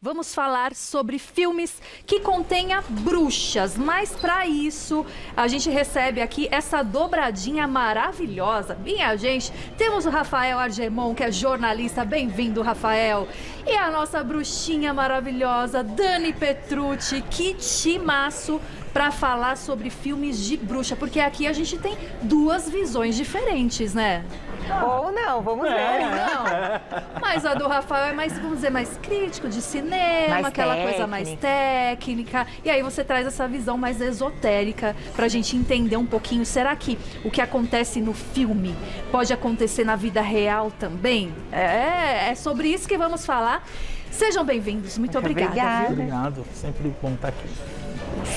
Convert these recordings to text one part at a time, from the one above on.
Vamos falar sobre filmes que contenha bruxas, mas para isso a gente recebe aqui essa dobradinha maravilhosa. Minha gente, temos o Rafael Argemon, que é jornalista. Bem-vindo, Rafael. E a nossa bruxinha maravilhosa, Dani Petrucci. Que timaço para falar sobre filmes de bruxa, porque aqui a gente tem duas visões diferentes, né? Ou não, vamos ver. Não. Mas a do Rafael é mais, vamos dizer, mais crítico de cinema, Mais aquela técnica. coisa mais técnica. E aí você traz essa visão mais esotérica pra gente entender um pouquinho. Será que o que acontece no filme pode acontecer na vida real também? É sobre isso que vamos falar. Sejam bem-vindos. Muito obrigada. obrigada. Obrigado, sempre bom estar aqui.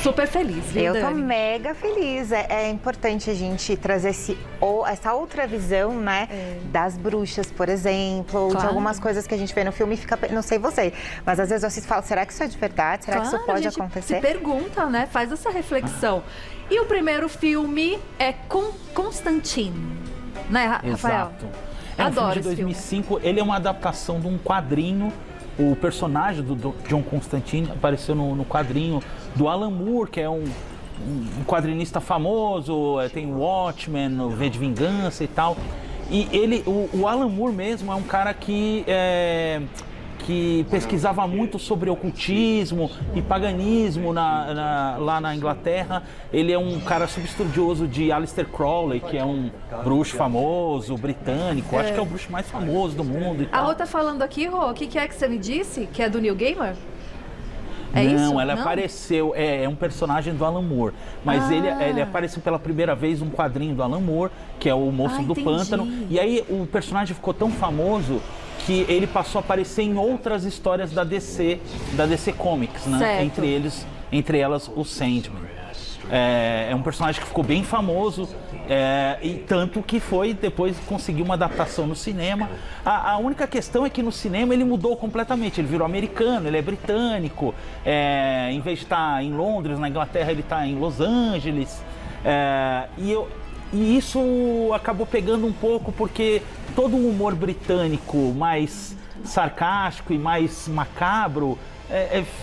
Super feliz, viu, Eu tô Dani? mega feliz. É importante a gente trazer essa outra visão, né? Das bruxas, por exemplo, ou de Claro. algumas coisas que a gente vê no filme e fica. Não sei você, mas às vezes eu assisto e falo, será que isso é de verdade? Será que isso pode a gente acontecer? se pergunta, né? Faz essa reflexão. E o primeiro filme é Constantine, né, Rafael? Exato. É um Adoro filme de esse filme. 2005, ele é uma adaptação de um quadrinho. O personagem do John Constantine apareceu no quadrinho do Alan Moore, que é um quadrinista famoso, tem o Watchmen, o V de Vingança e tal. E o Alan Moore mesmo é um cara que pesquisava muito sobre ocultismo e paganismo lá na Inglaterra. Ele é um cara subestudioso de Aleister Crowley, que é um bruxo famoso, britânico. Acho que é o bruxo mais famoso do mundo e A tal. Rô tá falando aqui, Rô, o que é que você me disse? Que é do Neil Gaiman? É Não, isso? ela apareceu, é um personagem do Alan Moore, mas ele apareceu pela primeira vez num quadrinho do Alan Moore, que é o Moço do entendi. Pântano, e aí o personagem ficou tão famoso que ele passou a aparecer em outras histórias da DC Comics, né? Certo. Entre elas o Sandman. É um personagem que ficou bem famoso, e tanto que depois conseguiu uma adaptação no cinema. A única questão é que no cinema ele mudou completamente, ele virou americano, ele é britânico, em vez de estar em Londres, na Inglaterra, ele está em Los Angeles. E isso acabou pegando um pouco porque todo o humor britânico mais sarcástico e mais macabro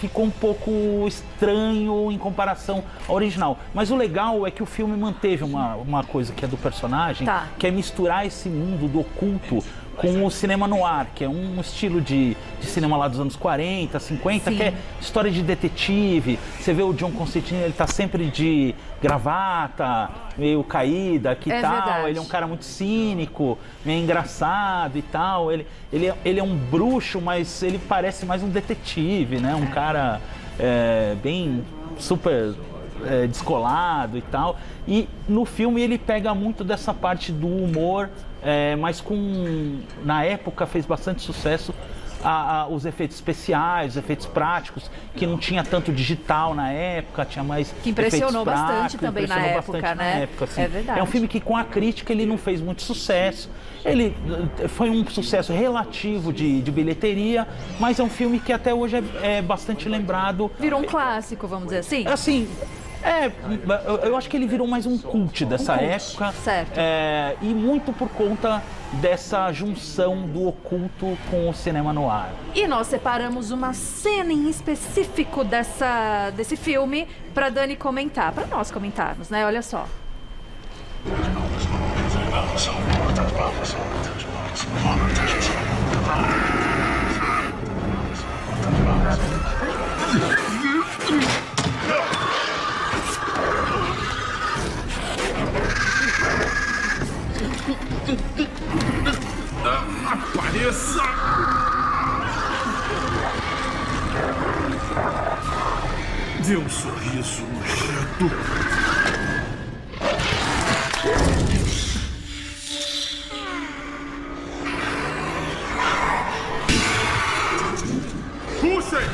ficou um pouco estranho em comparação ao original. Mas o legal é que o filme manteve uma coisa que é do personagem, que é misturar esse mundo do oculto com o cinema noir, que é um estilo de cinema lá dos anos 40, 50, Sim. que é história de detetive. Você vê o John Constantine, ele tá sempre de gravata, meio caída, que tal. Verdade. Ele é um cara muito cínico, meio engraçado e tal. Ele é um bruxo, mas ele parece mais um detetive, né? Um cara bem super descolado e tal. E no filme ele pega muito dessa parte do humor, mas na época fez bastante sucesso os efeitos especiais, os efeitos práticos, que não tinha tanto digital na época, tinha mais Que impressionou efeitos bastante práticos, também na impressionou época, bastante né? na época, assim. É verdade. É um filme que com a crítica ele não fez muito sucesso. Ele foi um sucesso relativo de bilheteria, mas é um filme que até hoje é bastante lembrado. Virou um clássico, vamos dizer assim? Assim, eu acho que ele virou mais um cult dessa época. Certo. E muito por conta dessa junção do oculto com o cinema noir. E nós separamos uma cena em específico desse filme pra Dani comentar, pra nós comentarmos, né? Olha só. Apareça! Dê um sorriso nojento. Puxem!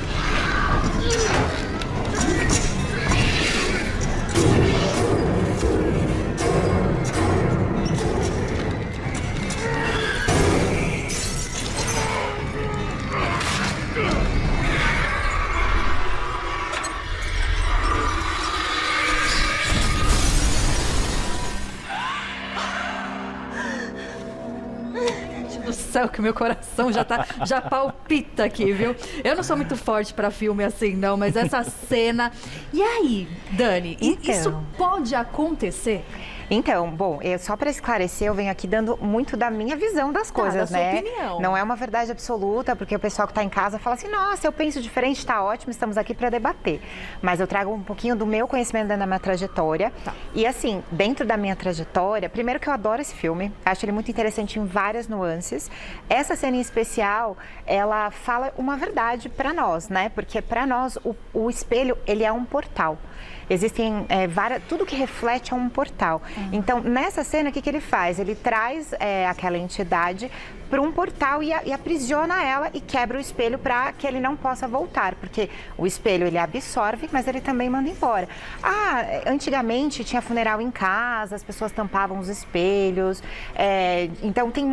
céu, que meu coração já palpita aqui, viu? Eu não sou muito forte pra filme assim, não, mas essa cena... E aí, Dani, Então. isso pode acontecer? Então, bom, só para esclarecer, eu venho aqui dando muito da minha visão das coisas, da sua né? opinião. Não é uma verdade absoluta, porque o pessoal que está em casa fala assim, nossa, eu penso diferente, está ótimo, estamos aqui para debater. Mas eu trago um pouquinho do meu conhecimento dentro da minha trajetória. Tá. E assim, dentro da minha trajetória, primeiro que eu adoro esse filme, acho ele muito interessante em várias nuances. Essa cena em especial, ela fala uma verdade para nós, né? Porque para nós, o espelho, ele é um portal. Existem tudo que reflete é um portal. Então, nessa cena, o que ele faz? Ele traz aquela entidade para um portal e aprisiona ela e quebra o espelho para que ele não possa voltar, porque o espelho ele absorve, mas ele também manda embora. Antigamente tinha funeral em casa, as pessoas tampavam os espelhos, então tem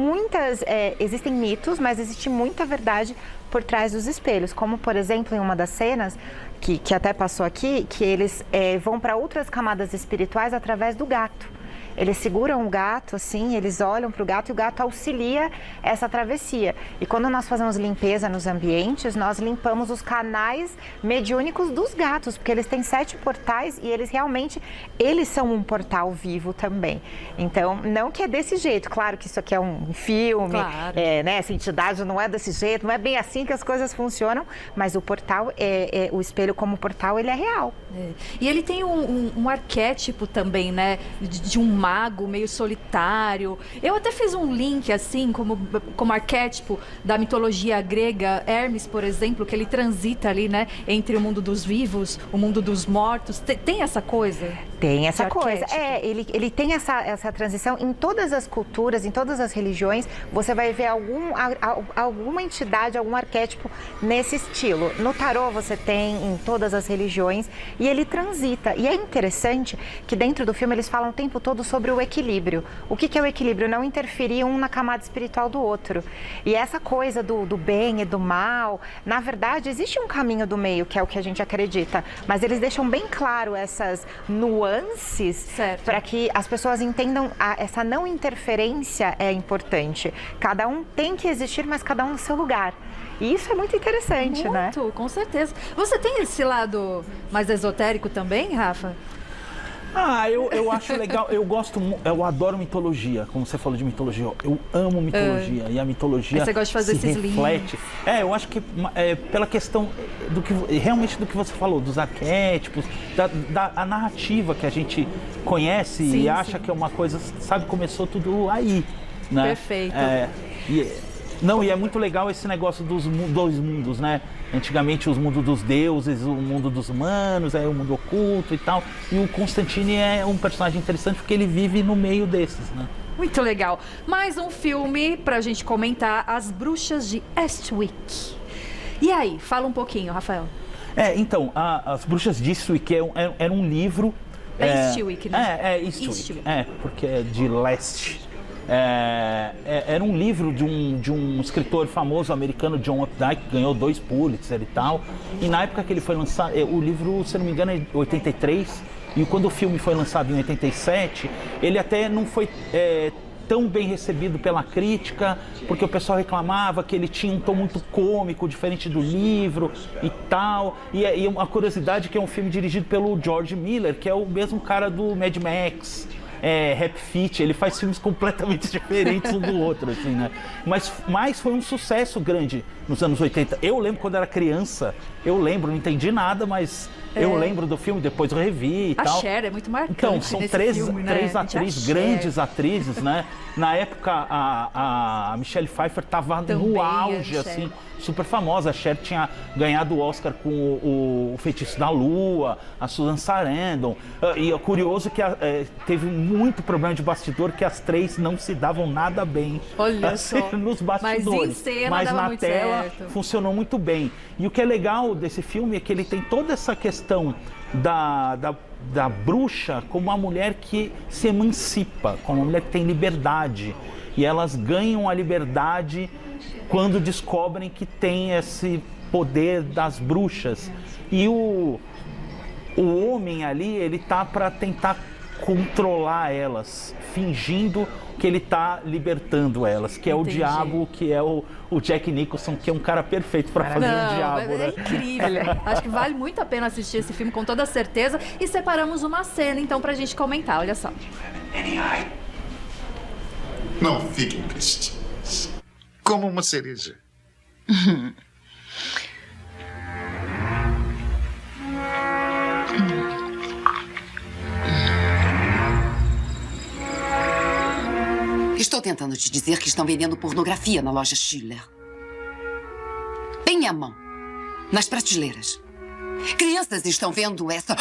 existem mitos, mas existe muita verdade por trás dos espelhos, como por exemplo em uma das cenas que até passou aqui, que eles vão para outras camadas espirituais através do gato. Eles seguram o gato, assim, eles olham para o gato e o gato auxilia essa travessia. E quando nós fazemos limpeza nos ambientes, nós limpamos os canais mediúnicos dos gatos, porque eles têm 7 portais e eles são um portal vivo também. Então, não que é desse jeito, claro que isso aqui é um filme, claro. Né, essa entidade não é desse jeito, não é bem assim que as coisas funcionam, mas o portal, o espelho como portal, ele é real. E ele tem um arquétipo também, né, de um mago meio solitário. Eu até fiz um link, assim, como arquétipo da mitologia grega, Hermes, por exemplo, que ele transita ali, né, entre o mundo dos vivos, o mundo dos mortos. Tem essa coisa? Tem essa de coisa. arquétipo? Ele tem essa transição em todas as culturas, em todas as religiões. Você vai ver alguma entidade, algum arquétipo nesse estilo. No tarô você tem em todas as religiões e ele transita. E é interessante que dentro do filme eles falam o tempo todo sobre o equilíbrio. O que é o equilíbrio? Não interferir um na camada espiritual do outro. E essa coisa do bem e do mal, na verdade, existe um caminho do meio, que é o que a gente acredita. Mas eles deixam bem claro essas nuances para que as pessoas entendam essa não interferência é importante. Cada um tem que existir, mas cada um no seu lugar. E isso é muito interessante, né? Muito, com certeza. Você tem esse lado mais esotérico também, Rafa? Eu acho legal, eu adoro mitologia, como você falou de mitologia, eu amo mitologia e a mitologia você gosta de fazer esses reflete. Eu acho que pela questão realmente do que você falou, dos arquétipos, da narrativa que a gente conhece e acha que é uma coisa, sabe, começou tudo aí, né? Perfeito. E é muito legal esse negócio dos dois mundos, né? Antigamente os mundos dos deuses, o mundo dos humanos, o mundo oculto e tal. E o Constantine é um personagem interessante porque ele vive no meio desses, né? Muito legal. Mais um filme pra gente comentar, As Bruxas de Eastwick. E aí, fala um pouquinho, Rafael. Então, As Bruxas de Eastwick era um livro... Eastwick, né? Eastwick. Porque é de leste. Era um livro de um escritor famoso americano, John Updike, que ganhou 2 Pulitzer e tal. E na época que ele foi lançado, o livro, se não me engano, é de 83, e quando o filme foi lançado em 87, ele até não foi tão bem recebido pela crítica, porque o pessoal reclamava que ele tinha um tom muito cômico, diferente do livro e tal. E uma curiosidade que é um filme dirigido pelo George Miller, que é o mesmo cara do Mad Max, Happy Feet, ele faz filmes completamente diferentes um do outro, assim, né? Mas foi um sucesso grande nos anos 80. Eu lembro quando era criança, não entendi nada, mas eu lembro do filme, depois eu revi e tal. A Cher é muito marcante. Então, são três atrizes, grandes atrizes, né? Na época, a Michelle Pfeiffer estava no auge, assim, super famosa. A Cher tinha ganhado o Oscar com o Feitiço da Lua, a Susan Sarandon. E é curioso que teve muito problema de bastidor, que as 3 não se davam nada bem. Olha só. Nos bastidores. Mas em cena mas dava na muito tela certo. Funcionou muito bem. E o que é legal desse filme é que ele tem toda essa questão da bruxa como uma mulher que se emancipa, como uma mulher que tem liberdade. E elas ganham a liberdade quando descobrem que tem esse poder das bruxas. E o homem ali, ele tá para tentar controlar elas, fingindo que ele tá libertando elas, que é o Entendi. diabo, que é o Jack Nicholson, que é um cara perfeito para fazer um diabo, é né? incrível. Acho que vale muito a pena assistir esse filme com toda certeza. E separamos uma cena, então, pra gente comentar. Olha só. Não fiquem tristes. Como uma cereja. Estou tentando te dizer que estão vendendo pornografia na loja Schiller. Bem à mão, nas prateleiras. Crianças estão vendo essa...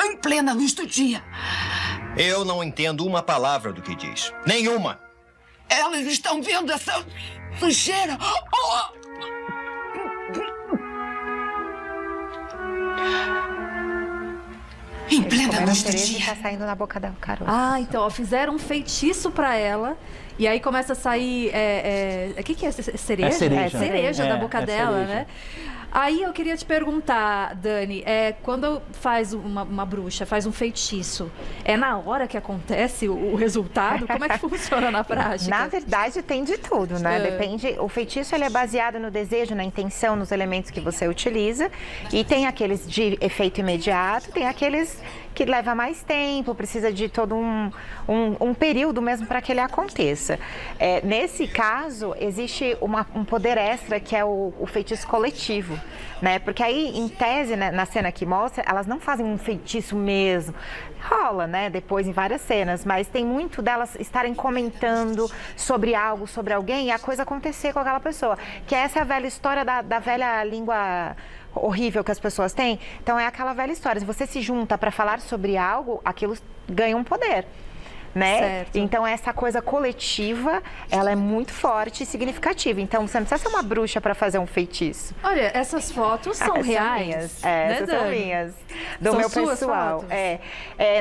em plena luz do dia. Eu não entendo uma palavra do que diz. Nenhuma. Elas estão vendo essa sujeira. Em plena Comendo luz do cereja e dia. tá saindo na boca dela, caroço. Ah, então, ó, fizeram um feitiço pra ela. E aí começa a sair. O que é? Cereja? É cereja. Cereja É, da boca é dela, cereja. né? Aí eu queria te perguntar, Dani, quando faz uma bruxa, faz um feitiço, é na hora que acontece o resultado? Como é que funciona na prática? Na verdade, tem de tudo, né? Depende. O feitiço ele é baseado no desejo, na intenção, nos elementos que você utiliza. E tem aqueles de efeito imediato, tem aqueles que leva mais tempo, precisa de todo um período mesmo para que ele aconteça. Nesse caso, existe um poder extra que é o feitiço coletivo, né? Porque aí, em tese, né, na cena que mostra, elas não fazem um feitiço mesmo. Rola, né? Depois em várias cenas, mas tem muito delas estarem comentando sobre algo, sobre alguém e a coisa acontecer com aquela pessoa. Que essa é a velha história da velha língua horrível que as pessoas têm. Então é aquela velha história. Se você se junta para falar sobre algo, aquilo ganha um poder. Né? Certo. Então essa coisa coletiva, ela é muito forte e significativa. Então você não precisa ser uma bruxa para fazer um feitiço. Olha, essas fotos são Essas reais. minhas. né, Essas são Dani? minhas. Do São meu suas pessoal. fotos?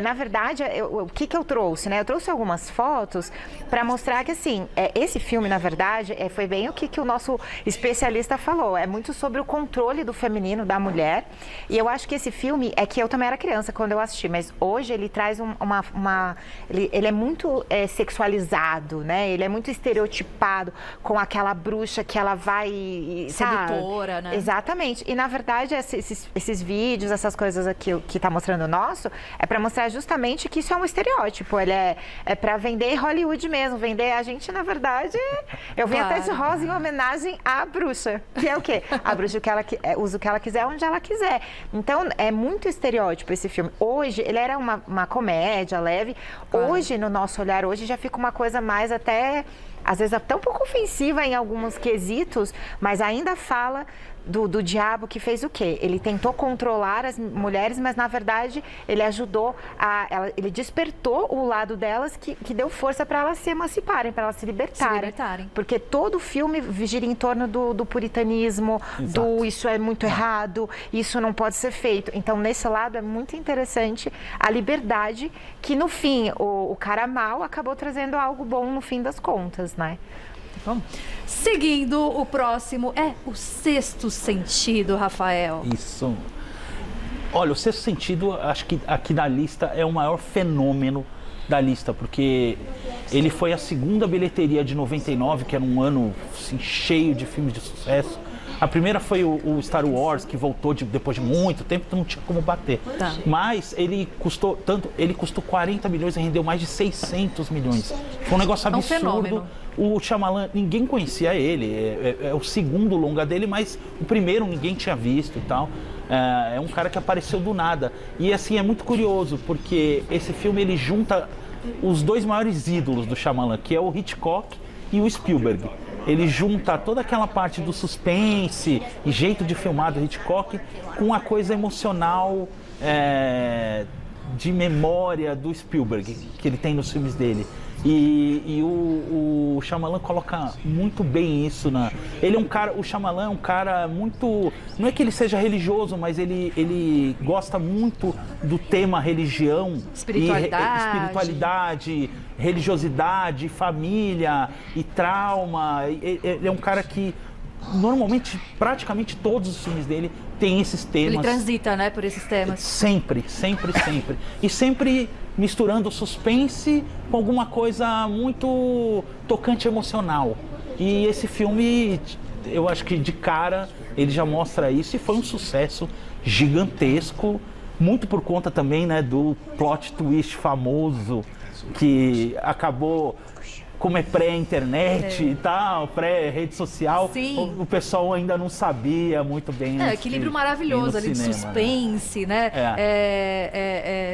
Na verdade, o que eu trouxe, né? Eu trouxe algumas fotos para mostrar que, assim, esse filme, na verdade, foi bem o que o nosso especialista falou. É muito sobre o controle do feminino, da mulher. E eu acho que esse filme, que eu também era criança quando eu assisti, mas hoje ele traz ele é muito sexualizado, né? Ele é muito estereotipado com aquela bruxa que ela vai... Sedutora, né? Exatamente. E, na verdade, esses vídeos, essas coisas aqui que tá mostrando o nosso, é para mostrar justamente que isso é um estereótipo. Ele é para vender Hollywood mesmo. Vender a gente, na verdade... Eu vim até de rosa em homenagem à bruxa. Que é o quê? A bruxa que ela usa o que ela quiser, onde ela quiser. Então, é muito estereótipo esse filme. Hoje, ele era uma comédia leve. Claro. Hoje, no nosso olhar, hoje já fica uma coisa mais até... Às vezes até um pouco ofensiva em alguns quesitos, mas ainda fala do diabo que fez o quê? Ele tentou controlar as mulheres, mas na verdade ele ajudou ele despertou o lado delas que deu força para elas se emanciparem, para elas se libertarem. Porque todo o filme gira em torno do puritanismo, Exato. isso é muito errado, isso não pode ser feito. Então nesse lado é muito interessante a liberdade que no fim o cara mal acabou trazendo algo bom no fim das contas, né? Bom, seguindo, o próximo é o Sexto Sentido, Rafael. Isso. Olha, o Sexto Sentido, acho que aqui da lista é o maior fenômeno da lista, porque ele foi a segunda bilheteria de 99, que era um ano assim, cheio de filmes de sucesso. A primeira foi o Star Wars, que voltou depois de muito tempo, então não tinha como bater. Tá. Mas ele custou 40 milhões e rendeu mais de 600 milhões. Foi um negócio um absurdo. fenômeno. O Shyamalan, ninguém conhecia ele, é o segundo longa dele, mas o primeiro ninguém tinha visto e tal. É um cara que apareceu do nada. E assim, é muito curioso, porque esse filme ele junta os dois maiores ídolos do Shyamalan, que é o Hitchcock e o Spielberg. Ele junta toda aquela parte do suspense e jeito de filmar do Hitchcock com a coisa emocional de memória do Spielberg, que ele tem nos filmes dele. E o Shyamalan coloca muito bem isso ele é um cara, o Shyamalan é um cara muito, não é que ele seja religioso, mas ele gosta muito do tema religião, espiritualidade, religiosidade, família e trauma. Ele é um cara que normalmente, praticamente todos os filmes dele têm esses temas. Ele transita, né, por esses temas. Sempre. E sempre misturando suspense com alguma coisa muito tocante emocional. E esse filme, eu acho que de cara, ele já mostra isso e foi um sucesso gigantesco, muito por conta também, né, do plot twist famoso que acabou, como é pré-internet e tal, pré-rede social, o pessoal ainda não sabia muito bem. Equilíbrio maravilhoso ali de suspense, né?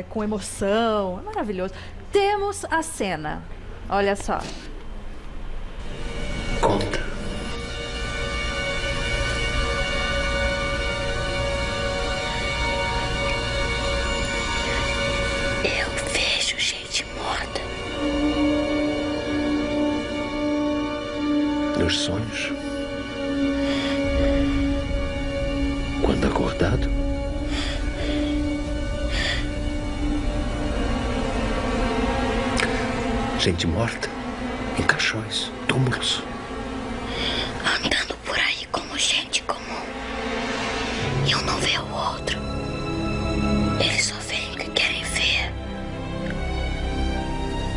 Com emoção, é maravilhoso. Temos a cena, olha só. Conta. Eu vejo gente morta. Nos sonhos? Quando acordado? Gente morta? Em caixões? Túmulos? Andando por aí como gente comum. E um não vê o outro. Eles só veem o que querem ver.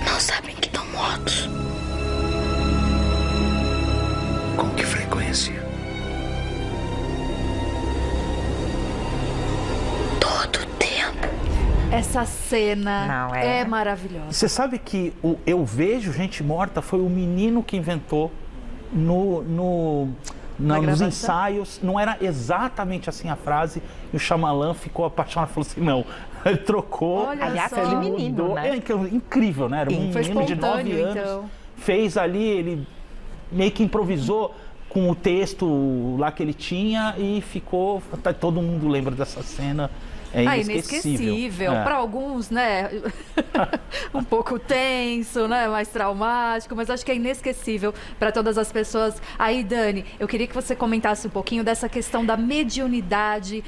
Não sabem que estão mortos. Com que frequência? Todo tempo. Essa cena Não, é maravilhosa. Você sabe que o Eu Vejo Gente Morta foi o menino que inventou nos ensaios. Não era exatamente assim a frase, e o Shyamalan ficou apaixonado e falou assim, não, ele trocou. Olha Aliás, só. foi de menino, né? Incrível, né? Era um Foi menino de 9 espontâneo, anos, então. fez ali, ele meio que improvisou com o texto lá que ele tinha e ficou, todo mundo lembra dessa cena. É inesquecível. Para alguns, né, um pouco tenso, né, mais traumático, mas acho que é inesquecível para todas as pessoas. Aí, Dani, eu queria que você comentasse um pouquinho dessa questão da mediunidade.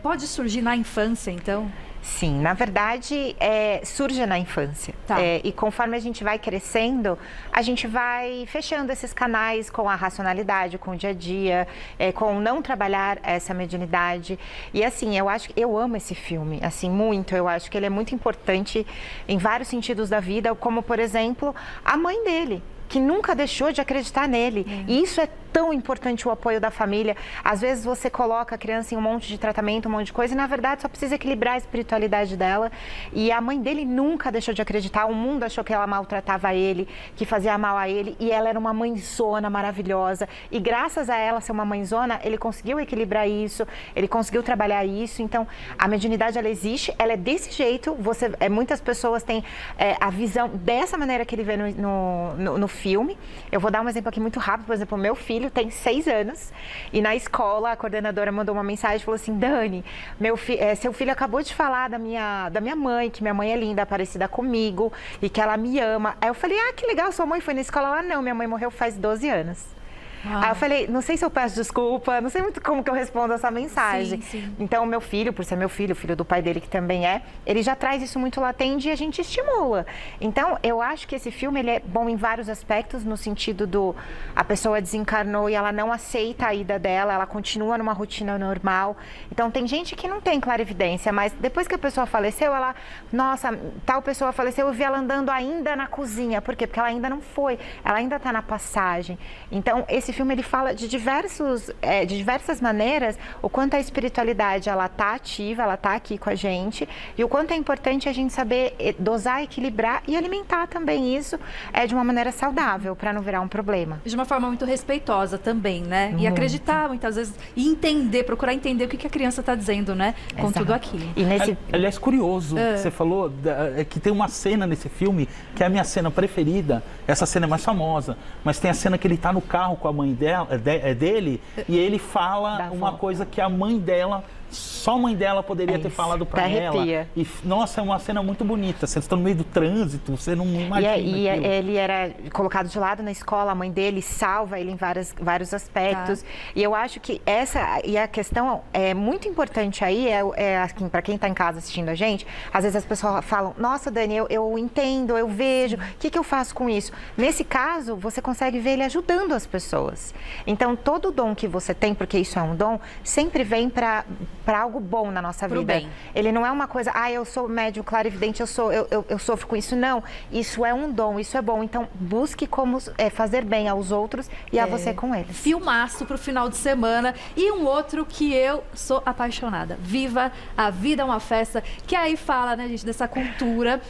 Pode surgir na infância, então? Sim, na verdade, surge na infância. Tá. E conforme a gente vai crescendo, a gente vai fechando esses canais com a racionalidade, com o dia a dia, com não trabalhar essa mediunidade. E assim, eu amo esse filme, assim, muito. Eu acho que ele é muito importante em vários sentidos da vida, como, por exemplo, a mãe dele, que nunca deixou de acreditar nele. E isso é tão importante, o apoio da família. Às vezes você coloca a criança em um monte de tratamento, um monte de coisa, e na verdade só precisa equilibrar a espiritualidade dela. E a mãe dele nunca deixou de acreditar. O mundo achou que ela maltratava ele, que fazia mal a ele, e ela era uma mãezona maravilhosa. E graças a ela ser uma mãezona, ele conseguiu equilibrar isso, ele conseguiu trabalhar isso. Então, a mediunidade, ela existe, ela é desse jeito. Muitas pessoas têm a visão dessa maneira que ele vê no filme. Eu vou dar um exemplo aqui muito rápido. Por exemplo, o meu filho tem 6 anos e na escola a coordenadora mandou uma mensagem e falou assim, Dani, seu filho acabou de falar da minha mãe, que minha mãe é linda, parecida comigo e que ela me ama. Aí eu falei, que legal, sua mãe foi na escola lá? Não, minha mãe morreu faz 12 anos. Aí eu falei, não sei se eu peço desculpa, não sei muito como que eu respondo essa mensagem. Sim. Então, o meu filho, por ser meu filho, filho do pai dele que também ele já traz isso muito latente e a gente estimula. Então, eu acho que esse filme ele é bom em vários aspectos, no sentido a pessoa desencarnou e ela não aceita a ida dela, ela continua numa rotina normal. Então, tem gente que não tem clarividência, mas depois que a pessoa faleceu, nossa, tal pessoa faleceu, eu vi ela andando ainda na cozinha. Por quê? Porque ela ainda não foi, ela ainda está na passagem. Então, esse filme ele fala de diversas maneiras o quanto a espiritualidade ela está ativa, ela está aqui com a gente e o quanto é importante a gente saber dosar, equilibrar e alimentar também isso de uma maneira saudável para não virar um problema. De uma forma muito respeitosa também, né? E acreditar muitas vezes e procurar entender o que a criança está dizendo, né? Com tudo aquilo. E Aliás, curioso, você falou que tem uma cena nesse filme que é a minha cena preferida. Essa cena é mais famosa, mas tem a cena que ele está no carro com a mãe dele e ele fala uma coisa que a mãe dela só a mãe dela poderia ter falado pra até ela. arrepia. E, nossa, é uma cena muito bonita. Vocês estão no meio do trânsito, você não imagina E aquilo. ele era colocado de lado na escola, a mãe dele salva ele em vários aspectos. E eu acho que a questão é muito importante aí, assim, para quem está em casa assistindo a gente, às vezes as pessoas falam, nossa, Dani, eu entendo, eu vejo, o que eu faço com isso? Nesse caso, você consegue ver ele ajudando as pessoas. Então, todo dom que você tem, porque isso é um dom, sempre vem para algo bom na nossa Pro vida. bem. Ele não é uma coisa, eu sou médium clarividente, eu sofro com isso. Não, isso é um dom, isso é bom. Então, busque como fazer bem aos outros e a você com eles. Filmaço pro final de semana. E um outro que eu sou apaixonada. Viva a Vida é uma Festa, que aí fala, né, gente, dessa cultura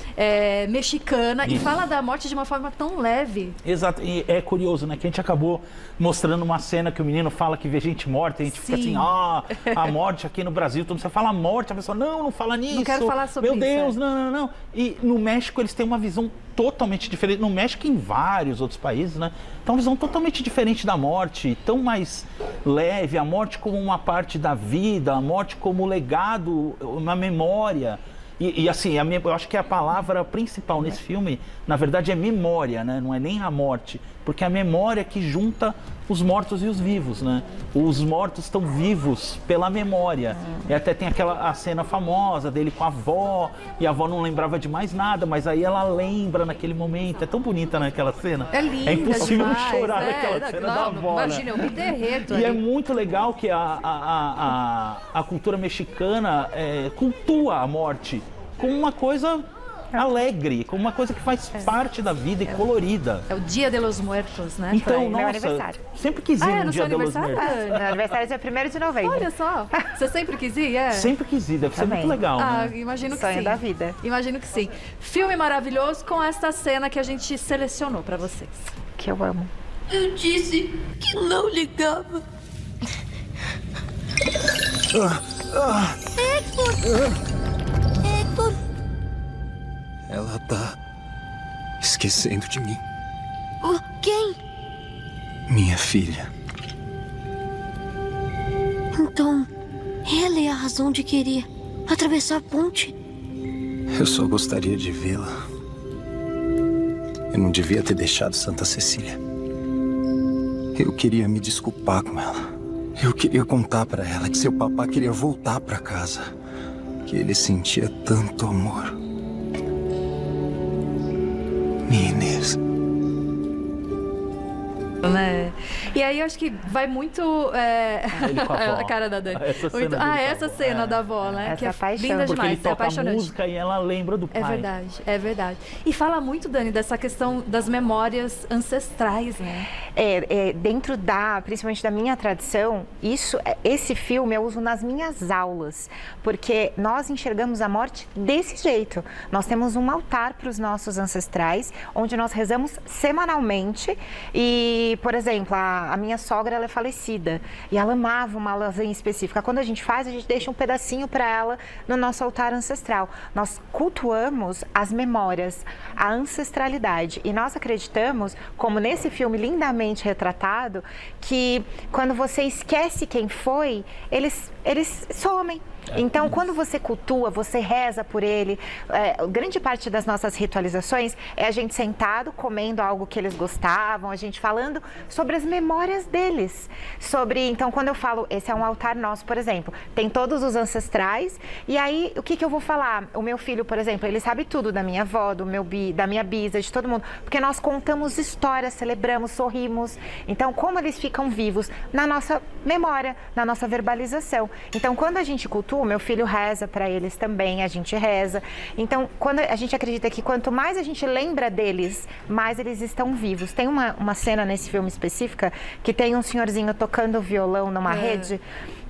mexicana e fala da morte de uma forma tão leve. Exato, e é curioso, né, que a gente acabou mostrando uma cena que o menino fala que vê gente morta, e a gente fica assim, a morte aqui no Brasil, todo mundo você fala morte, a pessoa, não fala nisso. Não quero falar sobre Meu Deus, isso. não. E no México eles têm uma visão totalmente diferente, no México e em vários outros países, né, então uma visão totalmente diferente da morte, tão mais leve, a morte como uma parte da vida, a morte como legado, uma memória. E assim, eu acho que a palavra principal nesse filme, na verdade, é memória, né? Não é nem a morte, porque é a memória que junta os mortos e os vivos, né? Os mortos estão vivos pela memória. E até tem a cena famosa dele com a avó, e a avó não lembrava de mais nada, mas aí ela lembra naquele momento. É tão bonita, né, aquela cena. É linda. É impossível demais, não chorar naquela cena da avó, imagina, né? eu me derreto E ali. é muito legal que a cultura mexicana cultua a morte como uma coisa alegre, como uma coisa que faz parte da vida e colorida. É o Dia de los Muertos, né? Então, meu nossa, aniversário. sempre quis ir é no no Dia seu de los aniversário? Muertos. Meu aniversário é dia 1º de novembro. Olha só, você sempre quis ir, Sempre quis ir, deve ser Também. muito legal, né? Imagino que Sonho sim. da vida. Imagino que sim. Filme maravilhoso com esta cena que a gente selecionou pra vocês. Que eu amo. Eu disse que não ligava. Hector! Ela tá esquecendo de mim. Quem? Minha filha. Então, ela é a razão de querer atravessar a ponte? Eu só gostaria de vê-la. Eu não devia ter deixado Santa Cecília. Eu queria me desculpar com ela. Eu queria contar pra ela que seu papá queria voltar pra casa. Que ele sentia tanto amor. Minha Inês. Né? E aí eu acho que vai muito Ele com a avó. a cara da Dani. Essa cena Muito... dele com a essa avó. cena da avó, né? Essa que é paixão. linda Porque demais, ele toca a apaixonante. música e ela lembra do pai. É verdade. E fala muito, Dani, dessa questão das memórias ancestrais, né? Dentro principalmente da minha tradição, esse filme eu uso nas minhas aulas, porque nós enxergamos a morte desse jeito. Nós temos um altar para os nossos ancestrais, onde nós rezamos semanalmente e, por exemplo, a minha sogra, ela é falecida e ela amava uma lasanha específica. Quando a gente deixa um pedacinho para ela no nosso altar ancestral. Nós cultuamos as memórias, a ancestralidade e nós acreditamos, como nesse filme lindamente retratado, que quando você esquece quem foi, eles somem. Então, quando você cultua, você reza por ele, grande parte das nossas ritualizações é a gente sentado, comendo algo que eles gostavam, a gente falando sobre as memórias deles. Então, quando eu falo, esse é um altar nosso, por exemplo, tem todos os ancestrais, e aí, o que eu vou falar? O meu filho, por exemplo, ele sabe tudo da minha avó, da minha bisa, de todo mundo, porque nós contamos histórias, celebramos, sorrimos. Então, como eles ficam vivos na nossa memória, na nossa verbalização. Então, quando a gente cultua, o meu filho reza para eles também, a gente reza. Então, quando a gente acredita que quanto mais a gente lembra deles, mais eles estão vivos. Tem uma cena nesse filme específica que tem um senhorzinho tocando violão numa rede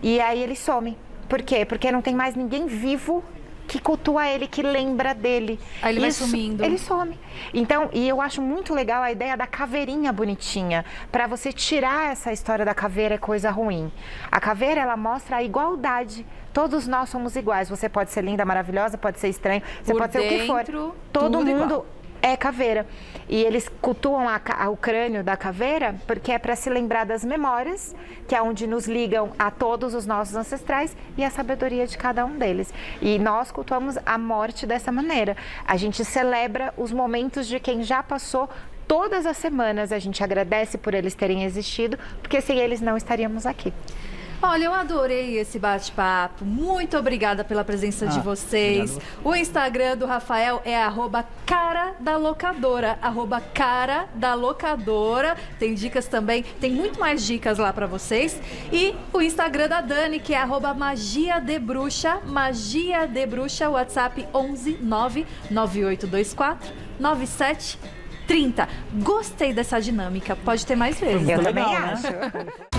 e aí ele some. Por quê? Porque não tem mais ninguém vivo que cultua ele, que lembra dele. Aí ele vai sumindo. Ele some. Então, e eu acho muito legal a ideia da caveirinha bonitinha, para você tirar essa história da caveira é coisa ruim. A caveira, ela mostra a igualdade. Todos nós somos iguais. Você pode ser linda, maravilhosa, pode ser estranho, você Por pode ser o que for. dentro, Todo tudo mundo igual. é caveira. E eles cultuam o crânio da caveira porque é para se lembrar das memórias, que é onde nos ligam a todos os nossos ancestrais e a sabedoria de cada um deles. E nós cultuamos a morte dessa maneira. A gente celebra os momentos de quem já passou. Todas as semanas a gente agradece por eles terem existido, porque sem eles não estaríamos aqui. Olha, eu adorei esse bate-papo. Muito obrigada pela presença de vocês. Obrigado. O Instagram do Rafael é @caradalocadora, @caradalocadora. Tem dicas também, tem muito mais dicas lá pra vocês. E o Instagram da Dani, que é @magiadebruxa, Magia de Bruxa, WhatsApp 11 99824 9730. Gostei dessa dinâmica. Pode ter mais vezes. Eu Muito também legal, né? acho.